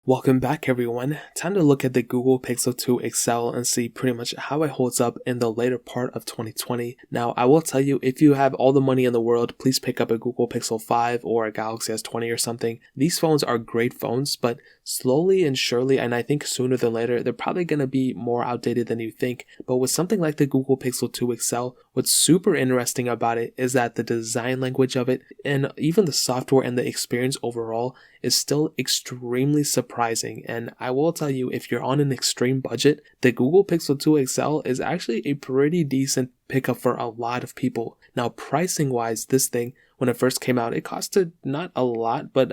Welcome back everyone. Time to look at the Google Pixel 2 XL and see pretty much how it holds up in the later part of 2020. Now I will tell you, if you have all the money in the world, please pick up a Google Pixel 5 or a Galaxy S20 or something. These phones are great phones, but slowly and surely, and I think sooner than later, they're probably going to be more outdated than you think. But with something like the Google Pixel 2 XL, what's super interesting about it is that the design language of it and even the software and the experience overall is still extremely surprising. And I will tell you, if you're on an extreme budget, the Google Pixel 2 XL is actually a pretty decent pickup for a lot of people. Now, pricing wise, this thing, when it first came out, it costed not a lot, but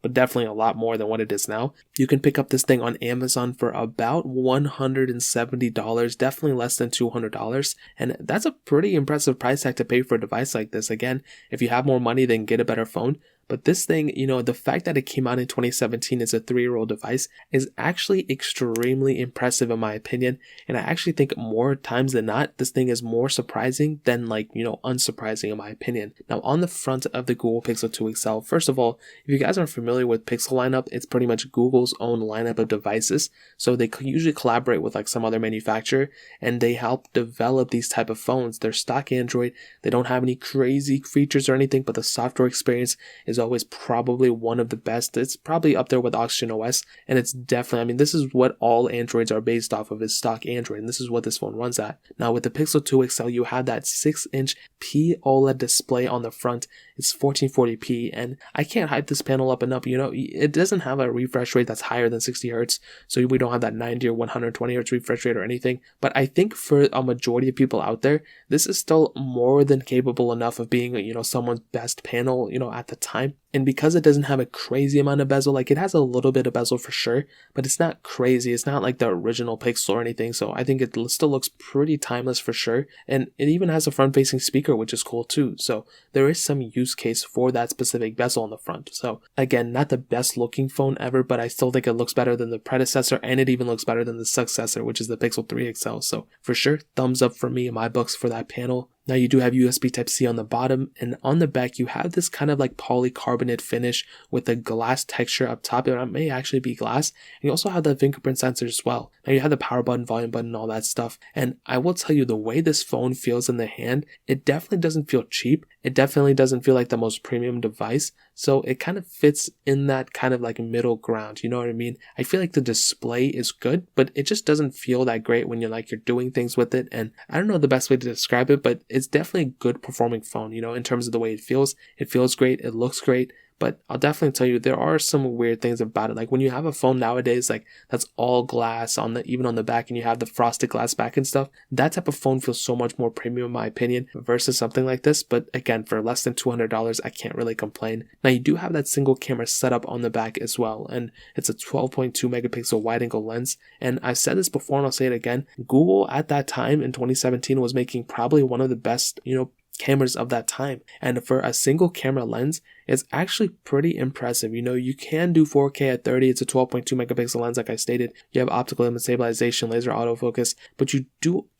but definitely a lot more than what it is now. You can pick up this thing on Amazon for about $170, definitely less than $200. And that's a pretty impressive price tag to pay for a device like this. Again, if you have more money, then get a better phone. But this thing, the fact that it came out in 2017 as a 3-year-old device is actually extremely impressive in my opinion. And I actually think more times than not, this thing is more surprising than unsurprising in my opinion. Now on the front of the Google Pixel 2 XL, first of all, if you guys aren't familiar with Pixel lineup, it's pretty much Google's own lineup of devices. So they usually collaborate with some other manufacturer and they help develop these type of phones. They're stock Android. They don't have any crazy features or anything, but the software experience is always probably one of the best. It's probably up there with Oxygen OS, and it's definitely, this is what all Androids are based off of, is stock Android, and this is what this phone runs at. Now with the Pixel 2 XL, you have that 6-inch OLED display on the front. It's 1440p, and I can't hype this panel up enough. It doesn't have a refresh rate that's higher than 60 Hz, so we don't have that 90 or 120 Hz refresh rate or anything, but I think for a majority of people out there, this is still more than capable enough of being, someone's best panel, at the time. And because it doesn't have a crazy amount of bezel, it has a little bit of bezel for sure, but it's not crazy. It's not like the original Pixel or anything, so I think it still looks pretty timeless for sure. And it even has a front-facing speaker, which is cool too, so there is some use case for that specific bezel on the front. So again, not the best looking phone ever, but I still think it looks better than the predecessor, and it even looks better than the successor, which is the Pixel 3 XL. So for sure, thumbs up for me in my books for that panel. Now you do have USB Type-C on the bottom, and on the back you have this kind of polycarbonate finish with a glass texture up top. It may actually be glass, and you also have the fingerprint sensor as well. Now you have the power button, volume button, all that stuff, and I will tell you, the way this phone feels in the hand, it definitely doesn't feel cheap. It definitely doesn't feel like the most premium device, so it kind of fits in that kind of middle ground, you know what I mean? I feel like the display is good, but it just doesn't feel that great when you're doing things with it, and I don't know the best way to describe it, but it's definitely a good performing phone, in terms of the way it feels. It feels great, it looks great, but I'll definitely tell you, there are some weird things about it. When you have a phone nowadays, that's all glass even on the back, and you have the frosted glass back and stuff, that type of phone feels so much more premium in my opinion versus something like this. But again, for less than $200, I can't really complain. Now you do have that single camera setup on the back as well, and it's a 12.2 megapixel wide angle lens. And I've said this before and I'll say it again, Google at that time in 2017 was making probably one of the best, cameras of that time, and for a single camera lens, it's actually pretty impressive. You can do 4K at 30. It's a 12.2 megapixel lens, like I stated. You have optical image stabilization, laser autofocus, but you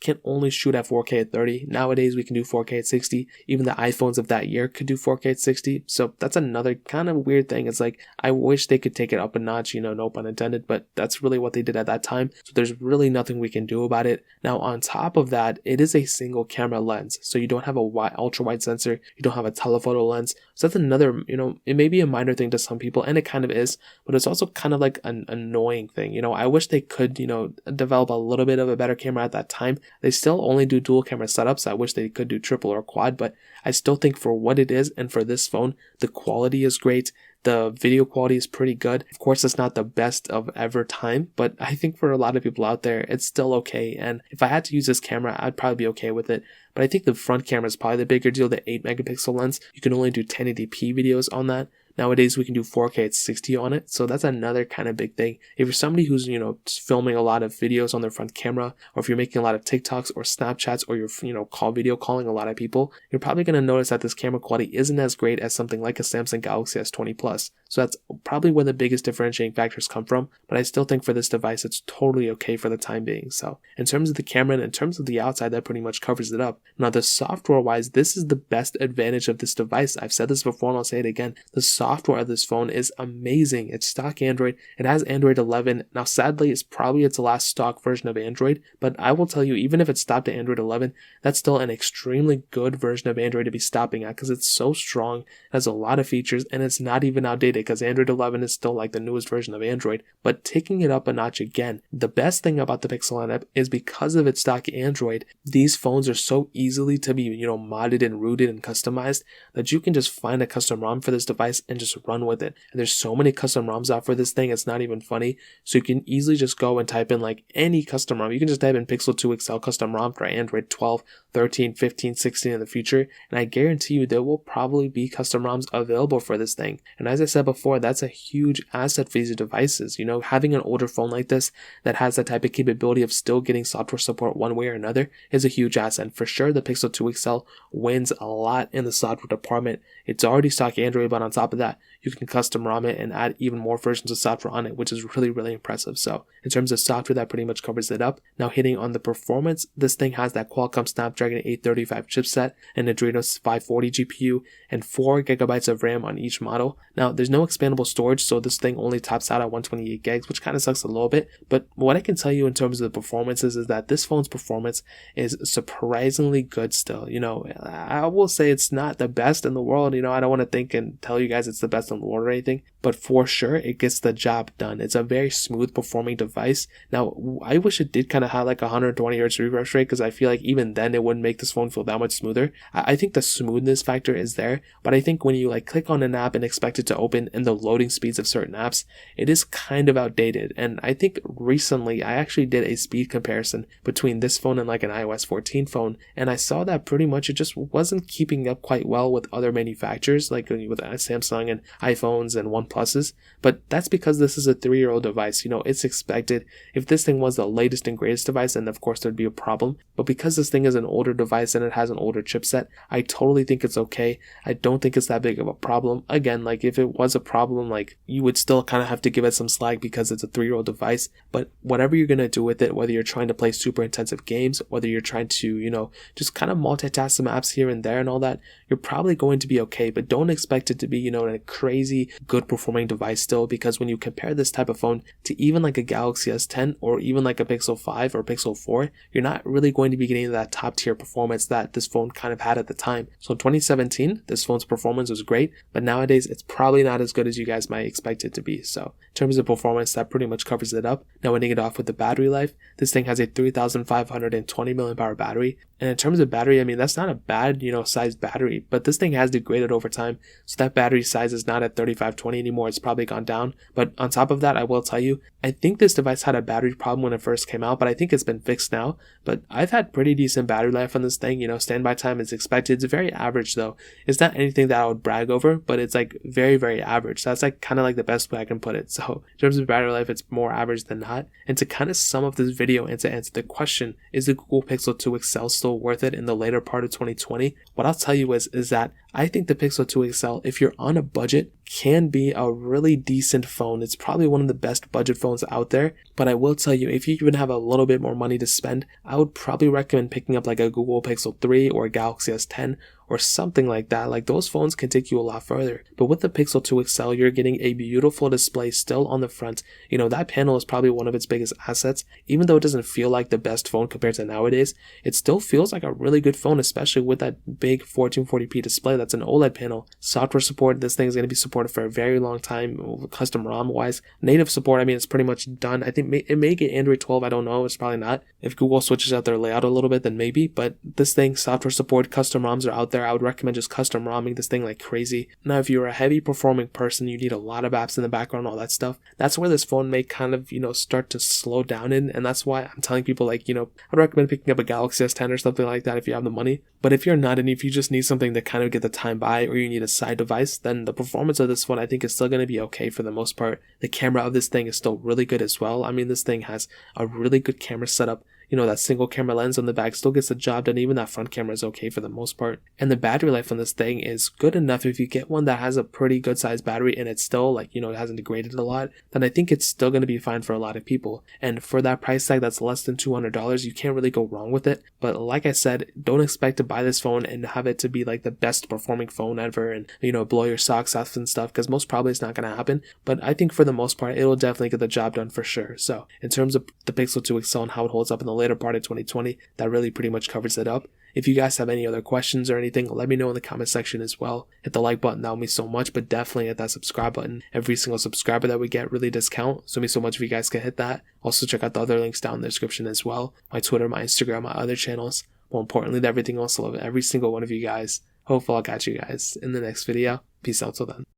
can only shoot at 4K at 30. Nowadays, we can do 4K at 60. Even the iPhones of that year could do 4K at 60. So that's another kind of weird thing. It's I wish they could take it up a notch, no pun intended, but that's really what they did at that time. So there's really nothing we can do about it. Now, on top of that, it is a single camera lens. So you don't have a ultra wide sensor. You don't have a telephoto lens. So that's another, it may be a minor thing to some people, and it kind of is, but it's also kind of an annoying thing. I wish they could, develop a little bit of a better camera at that time. They still only do dual camera setups. I wish they could do triple or quad, but I still think for what it is and for this phone, the quality is great. The video quality is pretty good. Of course, it's not the best of ever time, but I think for a lot of people out there, it's still okay. And if I had to use this camera, I'd probably be okay with it. But I think the front camera is probably the bigger deal, the 8 megapixel lens. You can only do 1080p videos on that. Nowadays, we can do 4K at 60 on it, so that's another kind of big thing. If you're somebody who's, filming a lot of videos on their front camera, or if you're making a lot of TikToks or Snapchats, or you're, video calling a lot of people, you're probably going to notice that this camera quality isn't as great as something like a Samsung Galaxy S20 Plus. So that's probably where the biggest differentiating factors come from, but I still think for this device, it's totally okay for the time being. So in terms of the camera and in terms of the outside, that pretty much covers it up. Now, the software-wise, this is the best advantage of this device. I've said this before and I'll say it again. The software software of this phone is amazing. It's stock Android. It has Android 11. Now, sadly, it's probably its last stock version of Android, but I will tell you, even if it stopped at Android 11, that's still an extremely good version of Android to be stopping at because it's so strong, has a lot of features, and it's not even outdated because Android 11 is still like the newest version of Android. But taking it up a notch again, the best thing about the Pixel lineup is because of its stock Android, these phones are so easily to be, modded and rooted and customized that you can just find a custom ROM for this device and just run with it. And there's so many custom ROMs out for this thing, it's not even funny. So you can easily just go and type in like any custom ROM. You can just type in Pixel 2 XL custom ROM for Android 12, 13, 15, 16 in the future, and I guarantee you there will probably be custom ROMs available for this thing. And as I said before, that's a huge asset for these devices. Having an older phone like this that has that type of capability of still getting software support one way or another is a huge asset. And for sure, the Pixel 2 XL wins a lot in the software department. It's already stock Android, but on top of that, you can custom ROM it and add even more versions of software on it, which is really, really impressive. So in terms of software, that pretty much covers it up. Now hitting on the performance, this thing has that Qualcomm Snapdragon 835 chipset, an Adreno 540 GPU, and 4 gigabytes of RAM on each model. Now there's no expandable storage, so this thing only tops out at 128 gigs, which kind of sucks a little bit. But what I can tell you in terms of the performances is that this phone's performance is surprisingly good still. I will say it's not the best in the world. I don't want to think and tell you guys it's the best in the world or anything, but for sure it gets the job done. It's a very smooth performing device. Now, I wish it did kind of have like 120 Hz refresh rate because I feel like even then it wouldn't make this phone feel that much smoother. I think the smoothness factor is there, but I think when you like click on an app and expect it to open in the loading speeds of certain apps, it is kind of outdated. And I think recently I actually did a speed comparison between this phone and like an iOS 14 phone, and I saw that pretty much it just wasn't keeping up quite well with other manufacturers like with Samsung and iPhones and OnePluses. But that's because this is a 3-year-old device. It's expected. If this thing was the latest and greatest device, then of course there'd be a problem. But because this thing is an older device and it has an older chipset, I totally think it's okay. I don't think it's that big of a problem. Again, like if it was a problem, like you would still kind of have to give it some slack because it's a 3-year-old device. But whatever you're going to do with it, whether you're trying to play super intensive games, whether you're trying to, just kind of multitask some apps here and there and all that, you're probably going to be okay. But don't expect it to be, a crazy good performing device still, because when you compare this type of phone to even like a Galaxy S10 or even like a Pixel 5 or Pixel 4, you're not really going to be getting that top tier performance that this phone kind of had at the time. So in 2017, this phone's performance was great, but nowadays it's probably not as good as you guys might expect it to be. So in terms of performance, that pretty much covers it up. Now ending it off with the battery life, this thing has a 3520 milliamp hour battery. And in terms of battery, I mean, that's not a bad, sized battery, but this thing has degraded over time. So that battery size is not at 3520 anymore. It's probably gone down. But on top of that, I will tell you, I think this device had a battery problem when it first came out, but I think it's been fixed now. But I've had pretty decent battery life on this thing. Standby time is expected. It's very average though. It's not anything that I would brag over, but it's like very, very average. So that's like kind of like the best way I can put it. So in terms of battery life, it's more average than not. And to kind of sum up this video and to answer the question, is the Google Pixel 2 XL still worth it in the later part of 2020? What I'll tell you is that I think the Pixel 2 XL, if you're on a budget, can be a really decent phone. It's probably one of the best budget phones out there. But I will tell you, if you even have a little bit more money to spend, I would probably recommend picking up like a Google Pixel 3 or a Galaxy S10 or something like that. Like those phones can take you a lot further. But with the Pixel 2 XL, you're getting a beautiful display still on the front. That panel is probably one of its biggest assets. Even though it doesn't feel like the best phone compared to nowadays, it still feels like a really good phone, especially with that big 1440p display that's an OLED panel. Software support, this thing is going to be supported for a very long time, custom ROM wise. Native support, I mean, it's pretty much done. I think it may get Android 12, I don't know, it's probably not. If Google switches out their layout a little bit, then maybe. But this thing, software support, custom ROMs are out there. I would recommend just custom ROMing this thing like crazy. Now, if you're a heavy performing person, you need a lot of apps in the background, all that stuff. That's where this phone may kind of, start to slow down in. And that's why I'm telling people like, I'd recommend picking up a Galaxy S10 or something like that if you have the money. But if you're not, and if you just need something to kind of get the time by, or you need a side device, then the performance of this phone I think is still going to be okay for the most part. The camera of this thing is still really good as well. I mean, this thing has a really good camera setup. that single camera lens on the back still gets the job done. Even that front camera is okay for the most part. And the battery life on this thing is good enough. If you get one that has a pretty good sized battery and it's still like, it hasn't degraded a lot, then I think it's still going to be fine for a lot of people. And for that price tag that's less than $200, you can't really go wrong with it. But like I said, don't expect to buy this phone and have it to be like the best performing phone ever and, blow your socks off and stuff, because most probably it's not going to happen. But I think for the most part, it'll definitely get the job done for sure. So in terms of the Pixel 2 XL and how it holds up in the later part of 2020, that really pretty much covers it up. If you guys have any other questions or anything, let me know in the comment section as well. Hit the like button, that would mean so much, but definitely hit that subscribe button. Every single subscriber that we get really does count, so it means so much if you guys can hit that. Also check out the other links down in the description as well. My Twitter, my Instagram, my other channels. More importantly than everything else, I love every single one of you guys. Hopefully I'll catch you guys in the next video. Peace out till then.